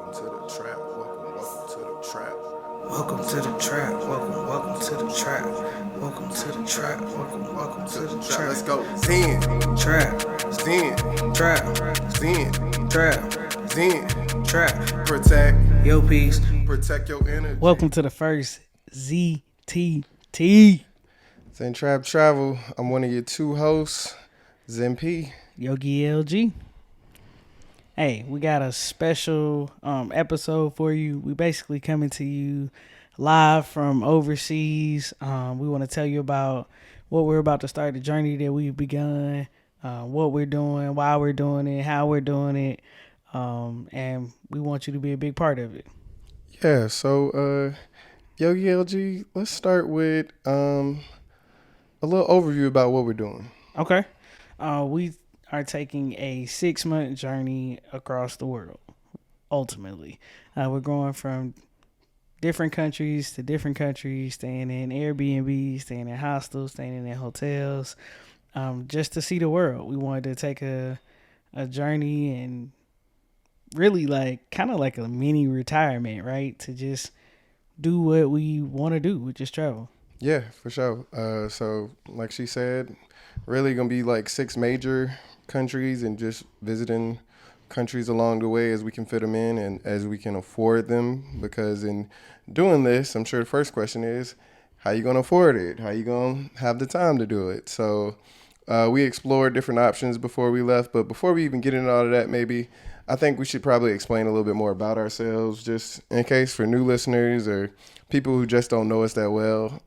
Welcome to the trap. Welcome to the trap. Welcome to the trap. Welcome to the trap. Welcome to the trap. Welcome to the trap. Let's go. Zen. Trap. Zen. Trap. Zen. Trap. Zen. Trap. Protect. Yo, peace. Protect your energy. Welcome to the first ZTT. Zen Trap Travel. I'm one of your two hosts, Zen P. Yogi LG. Hey, we got a special episode for you. We basically coming to you live from overseas. We want to tell you about what we're about to start, the journey that we've begun, what we're doing, why we're doing it, how we're doing it, and we want you to be a big part of it. Yeah, so Yogi LG, let's start with a little overview about what we're doing. Okay. We are taking a 6-month journey across the world. Ultimately, we're going from different countries to different countries, staying in Airbnb, staying in hostels, staying in hotels, just to see the world. We wanted to take a journey and really kind of like a mini retirement, right? To just do what we want to do, which is travel. Yeah, for sure. So like she said, really gonna be like 6 major countries and just visiting countries along the way as we can fit them in and as we can afford them. Because in doing this, I'm sure the first question is, how you gonna afford it? How you gonna have the time to do it? So we explored different options before we left, but before we even get into all of that, maybe I think we should probably explain a little bit more about ourselves, just in case for new listeners or people who just don't know us that well.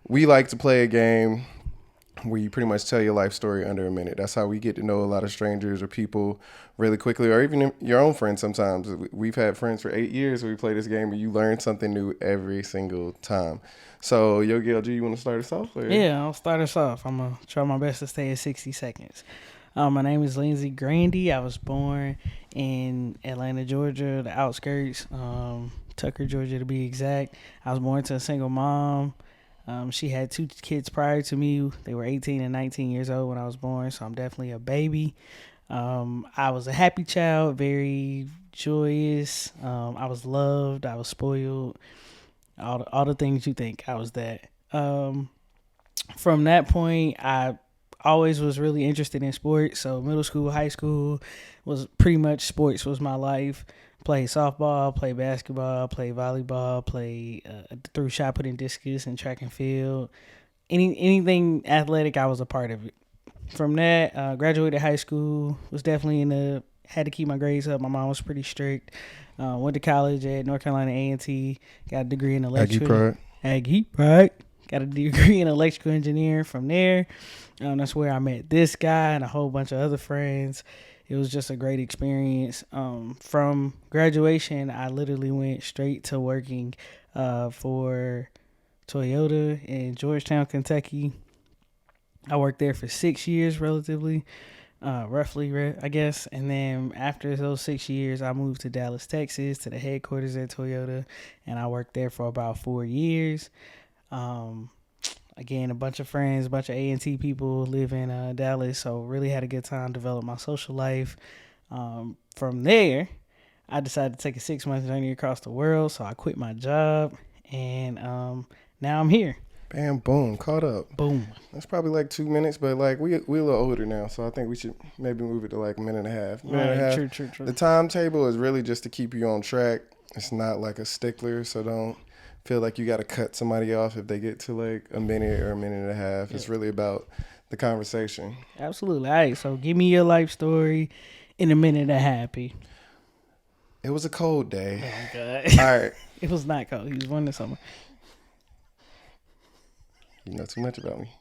We like to play a game where you pretty much tell your life story under a minute. That's how we get to know a lot of strangers or people really quickly, or even your own friends sometimes. We've had friends for 8 years where we play this game where you learn something new every single time. So, Yogi LG, you want to start us off? Or? Yeah, I'll start us off. I'm going to try my best to stay at 60 seconds. My name is Lindsey Grandy. I was born in Atlanta, Georgia, the outskirts, Tucker, Georgia to be exact. I was born to a single mom. She had 2 kids prior to me. They were 18 and 19 years old when I was born, so I'm definitely a baby. I was a happy child, very joyous. I was loved. I was spoiled. All the things you think. I was that. From that point, I always was really interested in sports. So middle school, high school was pretty much sports was my life. Played softball, played basketball, played volleyball, threw shot put and discus and track and field. Anything athletic, I was a part of it. From that, graduated high school, was definitely had to keep my grades up. My mom was pretty strict. Went to college at North Carolina A&T, got a degree in electrical. Aggie Pride. Got a degree in electrical engineering from there. That's where I met this guy and a whole bunch of other friends. It was just a great experience. From graduation, I literally went straight to working for Toyota in Georgetown, Kentucky. I worked there for 6 years, roughly, I guess. And then after those 6 years, I moved to Dallas, Texas, to the headquarters at Toyota, and I worked there for about 4 years. Again, a bunch of friends, a bunch of A&T people live in Dallas, so really had a good time, develop my social life. From there, I decided to take a 6-month journey across the world, so I quit my job, and now I'm here. Bam, boom, caught up. Boom. That's probably like 2 minutes, but like we're a little older now, so I think we should maybe move it to like a minute and a half. True. The timetable is really just to keep you on track. It's not like a stickler, so don't feel like you got to cut somebody off if they get to like a minute or a minute and a half. Yeah. It's really about the conversation. Absolutely. All right, so give me your life story in a minute and a half. It was a cold day. Oh, God. All right. It was not cold. He was born in summer. You know too much about me.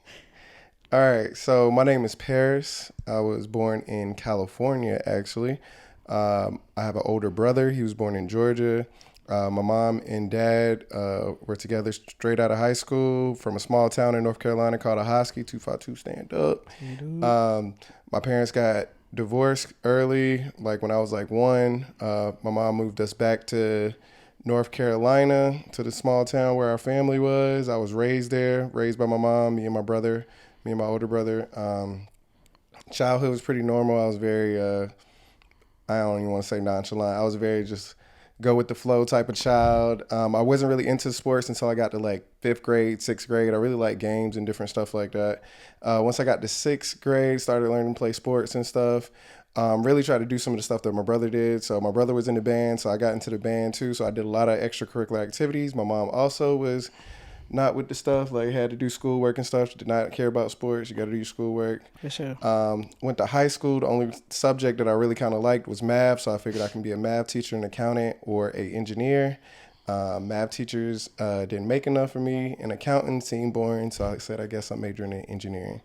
All right, so my name is Paris. I was born in California, actually. I have an older brother. He was born in Georgia. My mom and dad were together straight out of high school from a small town in North Carolina called Ahoskie, 252 stand up. My parents got divorced early, like when I was like 1. My mom moved us back to North Carolina, to the small town where our family was. I was raised there, raised by my mom, me and my older brother. Childhood was pretty normal. I was very I don't even want to say nonchalant. I was very just go with the flow type of child. I wasn't really into sports until I got to like 5th grade, 6th grade. I really liked games and different stuff like that. Once I got to 6th grade, started learning to play sports and stuff. Really tried to do some of the stuff that my brother did. So my brother was in the band, so I got into the band too. So I did a lot of extracurricular activities. My mom also was not with the stuff, like had to do schoolwork and stuff. She did not care about sports. You got to do your schoolwork. For sure. Went to high school. The only subject that I really kind of liked was math, so I figured I can be a math teacher, an accountant, or a engineer. Math teachers didn't make enough for me. An accountant seemed boring, so I said I guess I'm majoring in engineering.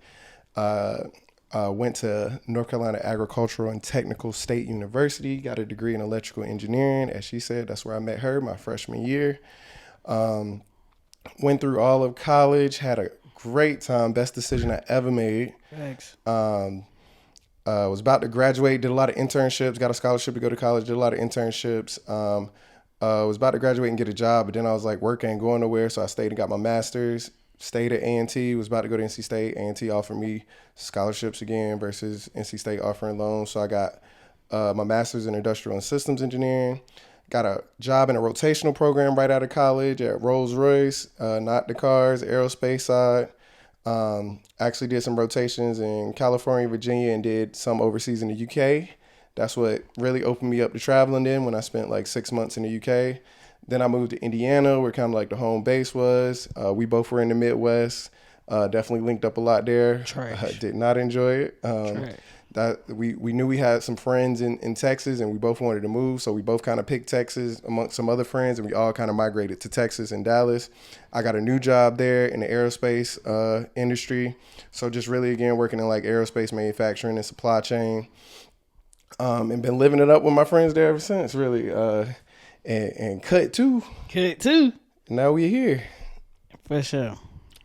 Went to North Carolina Agricultural and Technical State University, got a degree in electrical engineering. As she said, that's where I met her my freshman year. Went through all of college, had a great time, best decision I ever made. Thanks. Was about to graduate, did a lot of internships, got a scholarship to go to college, did a lot of internships. Was about to graduate and get a job, but then I was like, work ain't going nowhere, so I stayed and got my master's. Stayed at A&T, was about to go to NC State. A&T offered me scholarships again versus NC State offering loans. So I got my master's in industrial and systems engineering. Got a job in a rotational program right out of college at Rolls-Royce, not the cars, aerospace side. Actually did some rotations in California, Virginia, and did some overseas in the UK. That's what really opened me up to traveling then when I spent like 6 months in the UK. Then I moved to Indiana, where kind of like the home base was. We both were in the Midwest. Definitely linked up a lot there. Did not enjoy it. That we knew we had some friends in Texas, and we both wanted to move, so we both kind of picked Texas amongst some other friends, and we all kind of migrated to Texas and Dallas. I got a new job there in the aerospace industry, so just really again working in like aerospace manufacturing and supply chain, and been living it up with my friends there ever since. Really. And cut too. Now we're here. For sure.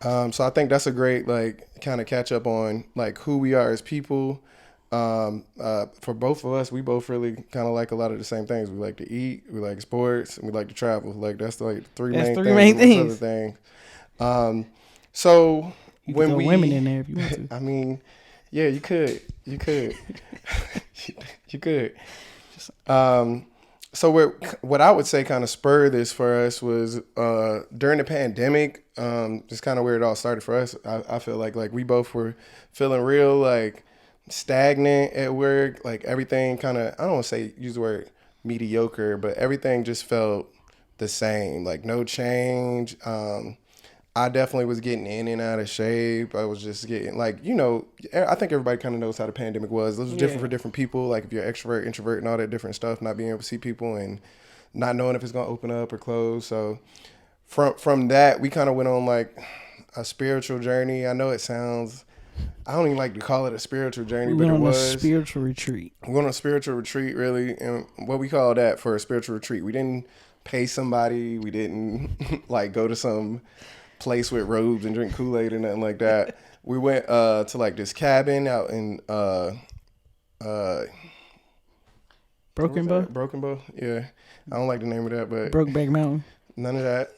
So I think that's a great like kind of catch up on like who we are as people. For both of us, we both really kind of like a lot of the same things. We like to eat, we like sports, and we like to travel. Like that's like three main things. Other things. So you when can throw women in there if you want to. I mean, yeah, you could. You could. So what I would say kind of spurred this for us was during the pandemic, just kind of where it all started for us. I feel like we both were feeling real like stagnant at work. Like everything kind of, I don't want to say use the word mediocre, but everything just felt the same, like no change. I definitely was getting in and out of shape. I was just getting like, I think everybody kind of knows how the pandemic was. It was different for different people. Like if you're extrovert, introvert, and all that different stuff, not being able to see people and not knowing if it's going to open up or close. So from that, we kind of went on like a spiritual journey. I know it sounds, I don't even like to call it a spiritual journey, but it was. a spiritual retreat. We went on a spiritual retreat, really. And what we call that for a spiritual retreat, we didn't pay somebody. We didn't like go to some place with robes and drink Kool-Aid or nothing like that. We went to like this cabin out in Broken Bow. Yeah, I don't like the name of that, but Brokeback Mountain. None of that.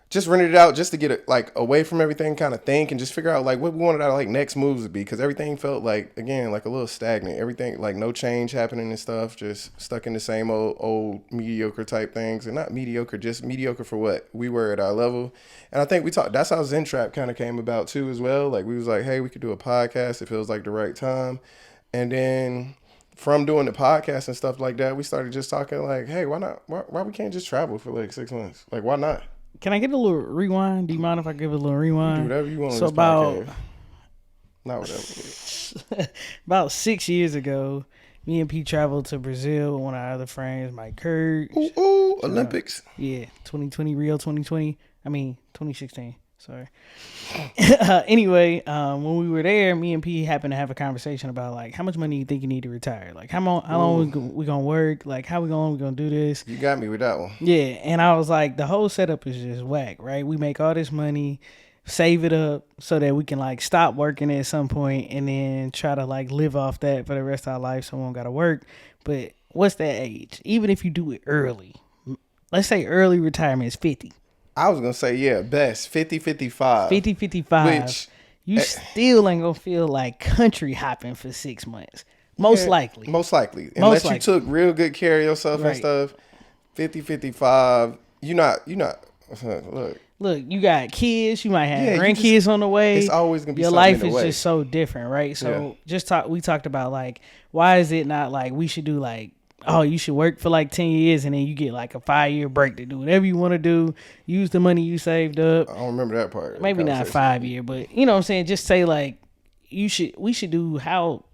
Just rented it out just to get it like away from everything, kind of think and just figure out like what we wanted our like next moves to be, because everything felt like again like a little stagnant. Everything like no change happening and stuff, just stuck in the same old mediocre type things, and not mediocre, just mediocre for what we were at our level. And I think we talked. That's how Zen Trap kind of came about too as well. Like we was like, hey, we could do a podcast. It feels like the right time, and then from doing the podcast and stuff like that, we started just talking like, hey, why not? Why we can't just travel for like 6 months? Like why not? Can I get a little rewind? Do you mind if I give a little rewind? Do whatever you want on so this podcast. Not whatever. About 6 years ago, me and P traveled to Brazil with one of our other friends, Mike Kurd. Ooh, Olympics. Yeah, 2020, Rio 2020. I mean, 2016. Sorry. Anyway, when we were there, me and P happened to have a conversation about like how much money you think you need to retire. Like how long we gonna work? Like how we gonna do this? You got me with that one. Yeah, and I was like, the whole setup is just whack, right? We make all this money, save it up so that we can like stop working at some point and then try to like live off that for the rest of our life so we don't gotta work. But what's that age? Even if you do it early, let's say early retirement is 50. I was going to say, yeah, best 50, 55. 50, 55. Which, you still ain't going to feel like country hopping for 6 months. Most likely. Most likely. Most Unless you took real good care of yourself and Right. stuff, 50, 55, you're not, Look, you got kids, you might have Yeah, grandkids on the way. it's always going to be Your something life in the is way. just so different, right? So we talked about like, why is it not like we should do like, oh, you should work for like 10 years and then you get like a 5-year break to do whatever you want to do. Use the money you saved up. I don't remember that part. of the Maybe not conversation. 5 year, but you know what I'm saying? Just say like, we should do how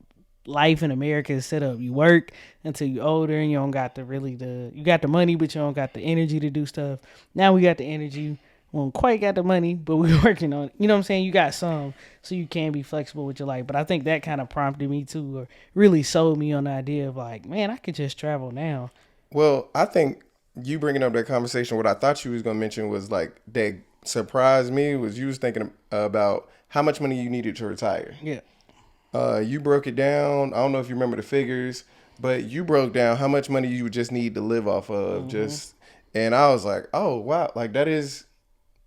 life in America is set up. You work until you're older and you don't got you got the money, but you don't got the energy to do stuff. Now we got the energy. We don't quite got the money, but we're working on it. You know what I'm saying? You got some, so you can be flexible with your life. But I think that kind of prompted me to, or really sold me on the idea of like, man, I could just travel now. Well, I think you bringing up that conversation, what I thought you was going to mention was like, that surprised me was you was thinking about how much money you needed to retire. Yeah. You broke it down. I don't know if you remember the figures, but you broke down how much money you would just need to live off of. And I was like, oh, wow. Like that is,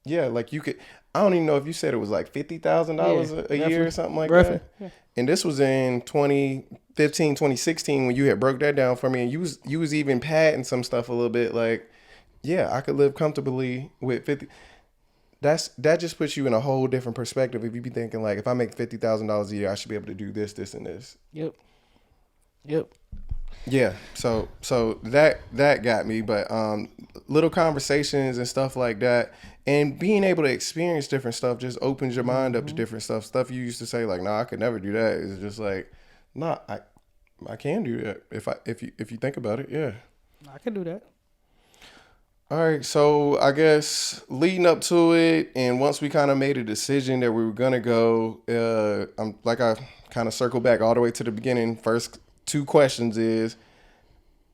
yeah, like you could, I don't even know if you said it was like $50,000 a year or something like that. Yeah. And this was in 2015, 2016 when you had broke that down for me, and you was even padding some stuff a little bit. Like, yeah, I could live comfortably with 50. That just puts you in a whole different perspective. If you be thinking like, if I make $50,000 a year, I should be able to do this, this, and this. Yep. Yeah. So that got me. But little conversations and stuff like that, and being able to experience different stuff just opens your mind up to different stuff. Stuff you used to say like, nah, I could never do that. It's just like, nah, I can do that if you think about it. Yeah. I can do that. All right, so I guess leading up to it, and once we kind of made a decision that we were gonna go, I kind of circle back all the way to the beginning. First two questions is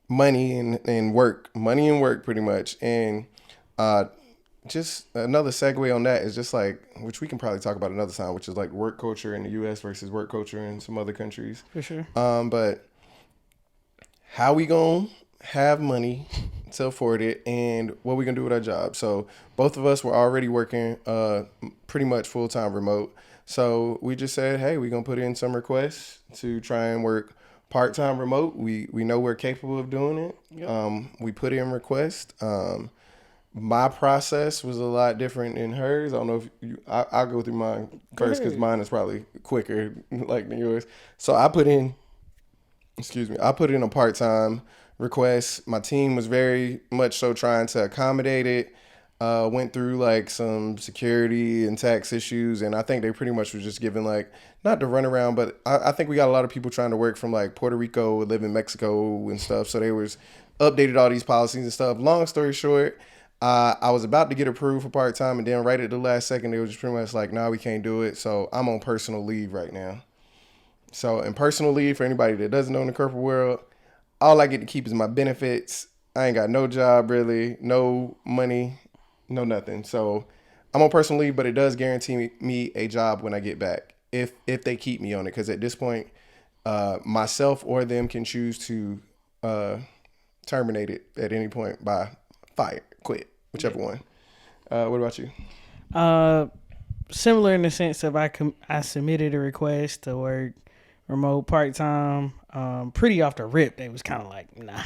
money and work, pretty much, and just another segue on that is just like, which we can probably talk about another time, which is like work culture in the U.S. versus work culture in some other countries. For sure. But how we gonna have money to afford it, and what we gonna do with our job. So both of us were already working pretty much full-time remote. So we just said, hey, we're gonna put in some requests to try and work part-time remote. We know we're capable of doing it. Yep. We put in requests. My process was a lot different than hers. I don't know if I'll go through mine first because mine is probably quicker like than yours. So I put in a part-time request. My team was very much so trying to accommodate it. Went through like some security and tax issues, and I think they pretty much was just giving like, not the runaround, but I think we got a lot of people trying to work from like Puerto Rico, live in Mexico and stuff. So they was updated all these policies and stuff. Long story short, I was about to get approved for part-time, and then right at the last second, they were just pretty much like, nah, we can't do it. So I'm on personal leave right now. So in personal leave, for anybody that doesn't know in the corporate world, all I get to keep is my benefits. I ain't got no job really, no money, no nothing. So I'm on personal leave, but it does guarantee me a job when I get back, if they keep me on it. Because at this point, myself or them can choose to terminate it at any point by fire, quit, whichever one. What about you? Similar in the sense of I submitted a request to work remote part-time. Pretty off the rip, they was kind of like, nah.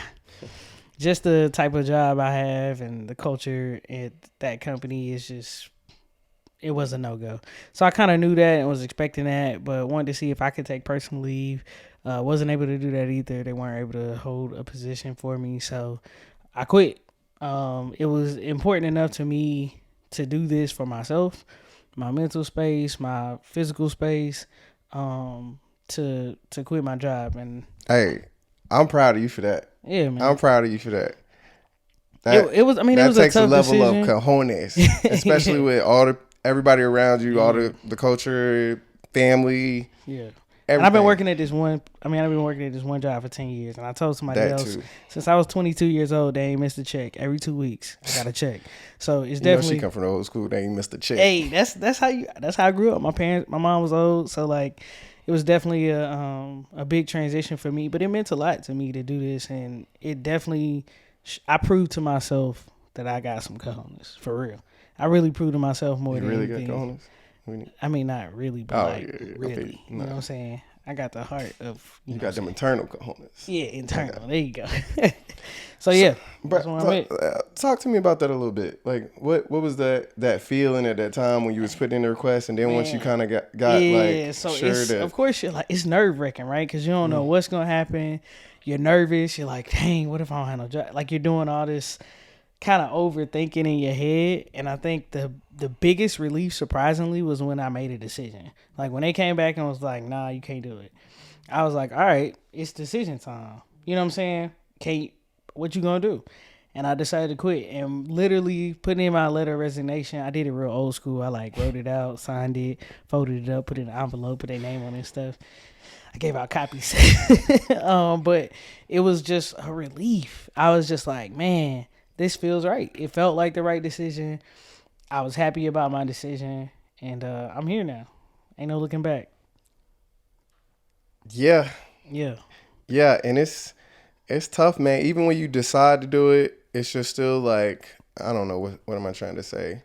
Just the type of job I have and the culture at that company is just, it was a no-go. So I kind of knew that and was expecting that, but wanted to see if I could take personal leave. Wasn't able to do that either. They weren't able to hold a position for me, so I quit. It was important enough to me to do this for myself, my mental space, my physical space, to quit my job. And hey, I'm proud of you for that. Yeah, man. I'm proud of you for that. It was. I mean, it was a tough level decision. of cojones, especially with everybody around you, all the culture, family. Yeah. And I've been working at this one. I've been working at this one job for 10 years, and I told somebody else since I was 22 years old, they ain't missed a check. Every 2 weeks, I got a check. So it's definitely. She come from the old school. They ain't missed a check. Hey, that's how I grew up. My mom was old, so like, it was definitely a big transition for me. But it meant a lot to me to do this, and it definitely. I proved to myself that I got some cojones for real. I really proved to myself more than anything. Got cojones? I mean, not really, but really. Okay. You know what I'm saying? I got the heart of You got them internal cojones. yeah, internal. There you go. So yeah, But that's what I meant. talk to me about that a little bit. Like, what was that feeling at that time when you was putting in the request, and then once you kind of got Yeah, like so sure it's that of course you're like it's nerve wracking, right? Because you don't know what's gonna happen. You're nervous. You're like, dang, what if I don't have no job? Like you're doing all this kind of overthinking in your head. And I think the biggest relief, surprisingly, was when I made a decision. Like when they came back and was like, nah, you can't do it. I was like, all right, it's decision time. You know what I'm saying? Can't. What you gonna do? And I decided to quit and literally put in my letter of resignation. I did it real old school. I like wrote it out, signed it, folded it up, put it in an envelope, put their name on it and stuff. I gave out copies. But it was just a relief. I was just like, man, this feels right. It felt like the right decision. I was happy about my decision. And I'm here now. Ain't no looking back. yeah, Yeah. yeah, and it's tough, man. Even when you decide to do it, it's just still like I don't know what am I trying to say.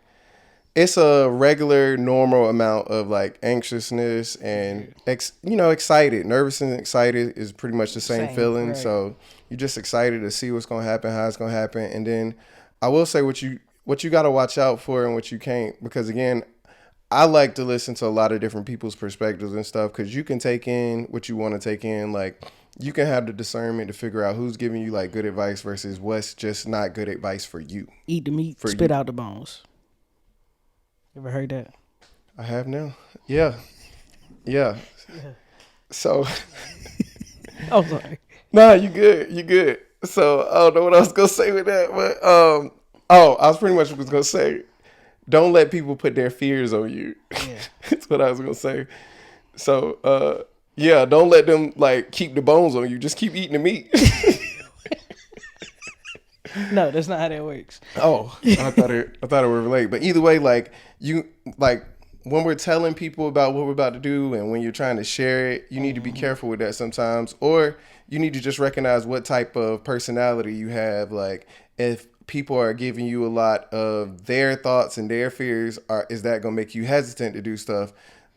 It's a regular, normal amount of like anxiousness and excited. Nervous and excited is pretty much the same feeling. Right. So you're just excited to see what's gonna happen, how it's gonna happen, and then I will say what you got to watch out for and what you can't, because again, I like to listen to a lot of different people's perspectives and stuff because you can take in what you want to take in. Like you can have the discernment to figure out who's giving you like good advice versus what's just not good advice for you. Eat the meat, spit out the bones. Ever heard that? I have now. Yeah. So, Oh, sorry. nah, you good. You good. So I don't know what I was gonna say with that, but I was pretty much was gonna say, don't let people put their fears on you. Yeah. That's what I was gonna say. So yeah, don't let them like keep the bones on you. Just keep eating the meat. No, that's not how that works. Oh, I thought it would relate. But either way, like you like when we're telling people about what we're about to do and when you're trying to share it, you need to be careful with that sometimes. Or you need to just recognize what type of personality you have. Like if people are giving you a lot of their thoughts and their fears, is that gonna make you hesitant to do stuff?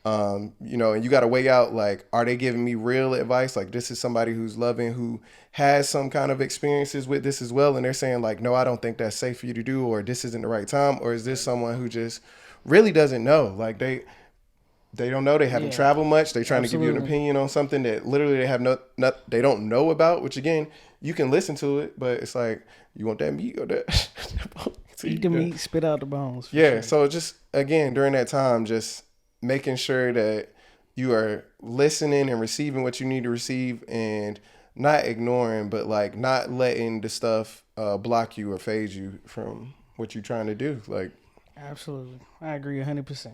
And you got to weigh out, like, are they giving me real advice? Like, this is somebody who's loving, who has some kind of experiences with this as well. And they're saying like, no, I don't think that's safe for you to do, or this isn't the right time. Or is this someone who just really doesn't know? Like they don't know. They haven't traveled much. They're trying to give you an opinion on something that literally they have they don't know about, which again, you can listen to it, but it's like, you want that meat or that? Eat the meat, spit out the bones. Yeah. Sure. So just, again, during that time, just making sure that you are listening and receiving what you need to receive and not ignoring, but like not letting the stuff block you or phase you from what you're trying to do. Like, absolutely. I agree 100%.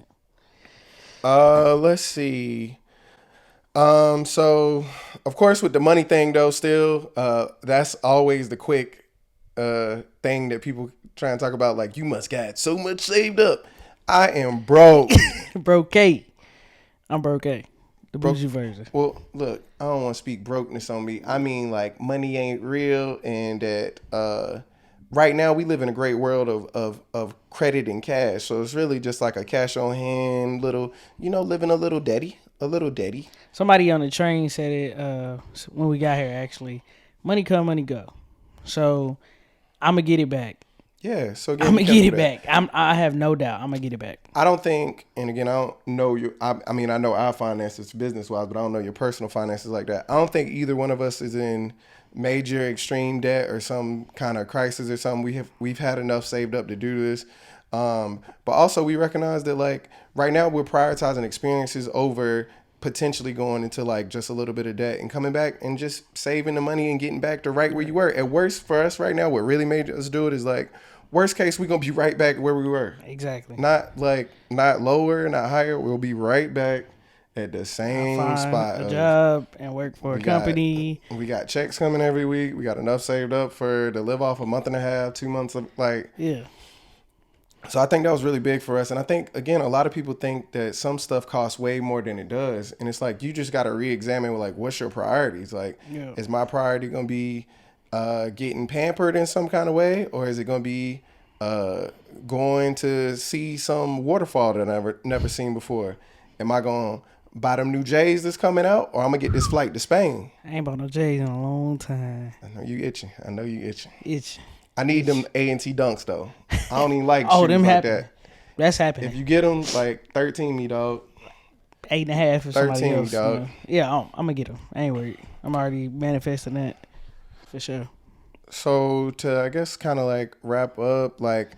Let's see. So of course with the money thing though, still, that's always the quick thing that people try and talk about. Like, you must got so much saved up. I am broke. Broke A. I'm broke A. The bougie version. Well, look, I don't want to speak brokenness on me. I mean, like, money ain't real, and that right now we live in a great world of credit and cash. So it's really just like a cash on hand, little, living a little daddy. Somebody on the train said it when we got here, actually. Money come, money go. So I'm going to get it back. Yeah, so I'm gonna get it back. I have no doubt. I'm gonna get it back. I don't think, and again, I don't know you. I mean, I know our finances business wise, but I don't know your personal finances like that. I don't think either one of us is in major extreme debt or some kind of crisis or something. We've had enough saved up to do this, but also we recognize that like right now we're prioritizing experiences over potentially going into like just a little bit of debt and coming back and just saving the money and getting back to right where you were. At worst for us right now, what really made us do it is like, worst case, we're going to be right back where we were. Exactly. Not lower, not higher. We'll be right back at the same spot. A job and work for a company. We got checks coming every week. We got enough saved up to live off a month and a half, 2 months of like. Yeah. So I think that was really big for us. And I think, again, a lot of people think that some stuff costs way more than it does. And it's like, you just got to re-examine, like, what's your priorities? Like, is my priority going to be getting pampered in some kind of way? Or is it going to be going to see some waterfall that I've never seen before? Am I going to buy them new J's that's coming out, or I'm gonna get this flight to Spain. I ain't bought no J's in a long time. I know you itching. Itch. I need them A&T dunks though. I don't even like Oh, shoes them like happen. that. That's happening. If you get them, like 13 me, dog. 8.5 for somebody 13, else. dog. Yeah, I'm gonna get them. I ain't worried. I'm already manifesting that for sure. So to, I guess, kind of like wrap up, like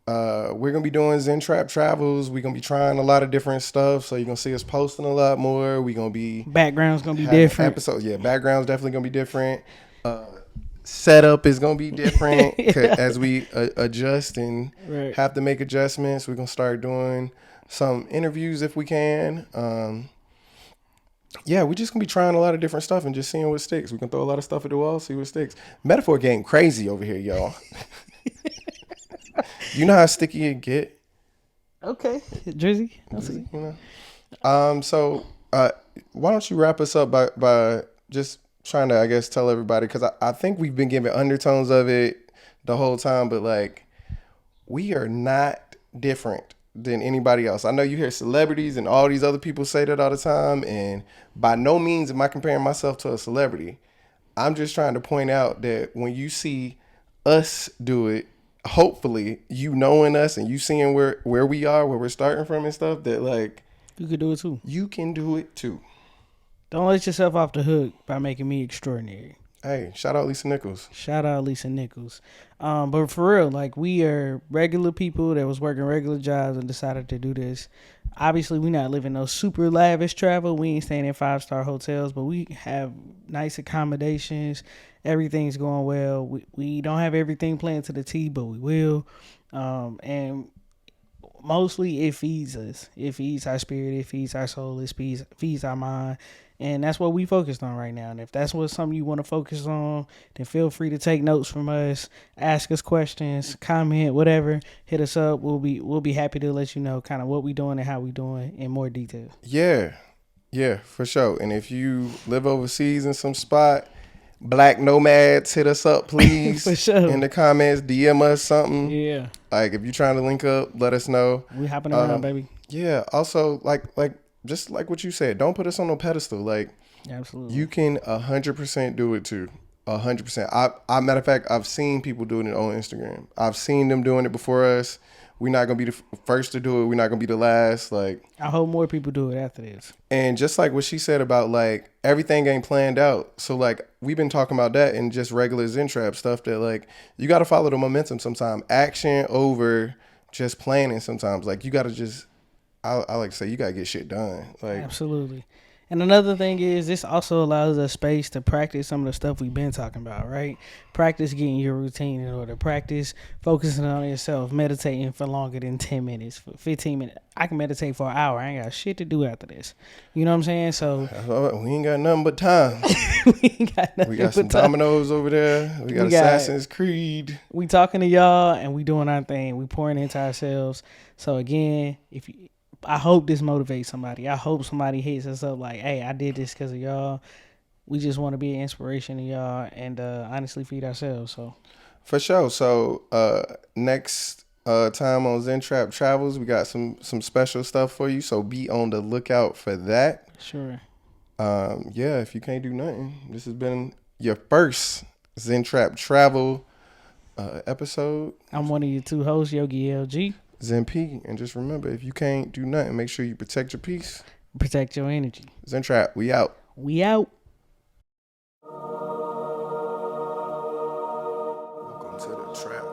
we're gonna be doing Zen Trap Travels. We're gonna be trying a lot of different stuff. So you're gonna see us posting a lot more. We're gonna be Background's gonna be having different. episodes. Yeah, background's definitely gonna be different. Setup is gonna be different as we adjust and Right. have to make adjustments. We're gonna start doing some interviews if we can. Yeah, we're just gonna be trying a lot of different stuff and just seeing what sticks. We can throw a lot of stuff at the wall, see what sticks. Metaphor game crazy over here, y'all. You know how sticky it get, Okay, Drizzy. I'll see. you know. So why don't you wrap us up by just trying to, I guess, tell everybody, because I think we've been giving undertones of it the whole time, but like we are not different than anybody else. I know you hear celebrities and all these other people say that all the time, and by no means am I comparing myself to a celebrity. I'm just trying to point out that when you see us do it, hopefully you knowing us and you seeing where we are, where we're starting from and stuff, that like You could do it too. you can do it too. Don't let yourself off the hook by making me extraordinary. Hey, shout out Lisa Nichols. Shout out Lisa Nichols. But for real, like we are regular people that was working regular jobs and decided to do this. Obviously, we not living no super lavish travel. We ain't staying in 5-star hotels, but we have nice accommodations. Everything's going well. We don't have everything planned to the T, but we will. And mostly it feeds us. It feeds our spirit. It feeds our soul. It feeds our mind. And that's what we focused on right now. And if that's what something you want to focus on, then feel free to take notes from us, ask us questions, comment, whatever. Hit us up. We'll be happy to let you know kind of what we doing and how we doing in more detail. Yeah, for sure. And if you live overseas in some spot, Black nomads, hit us up, please. For sure. In the comments, DM us something. Yeah. Like if you're trying to link up, let us know. We hopping around, baby. Yeah. Also, like just like what you said, don't put us on no pedestal. Like Absolutely. you can 100% do it too. 100%. I matter of fact, I've seen people doing it on Instagram. I've seen them doing it before us. We're not gonna be the first to do it. We're not gonna be the last. Like, I hope more people do it after this. and just like what she said about like everything ain't planned out. So like we've been talking about that in just regular Zen Trap stuff, that like you got to follow the momentum sometime. Action over just planning sometimes. Like you got to just, I like to say, you got to get shit done. Like Absolutely. And another thing is this also allows us space to practice some of the stuff we've been talking about, right? Practice getting your routine in order. Practice focusing on yourself, meditating for longer than 10 minutes, for 15 minutes. I can meditate for an hour. I ain't got shit to do after this. You know what I'm saying? So we ain't got nothing but time. We got some dominoes over there. We got Assassin's Creed. We talking to y'all and we doing our thing. We pouring into ourselves. So again, I hope this motivates somebody. I hope somebody hits us up like, hey, I did this because of y'all. We just want to be an inspiration to y'all and honestly feed ourselves. So for sure. So next time on Zen Trap Travels, we got some special stuff for you. So be on the lookout for that. Sure. Yeah, if you can't do nothing, this has been your first Zen Trap Travel episode. I'm one of your two hosts, Yogi LG. Zen P, and just remember, if you can't do nothing, make sure you protect your peace. Protect your energy. Zen Trap, we out. We out. Welcome to the trap.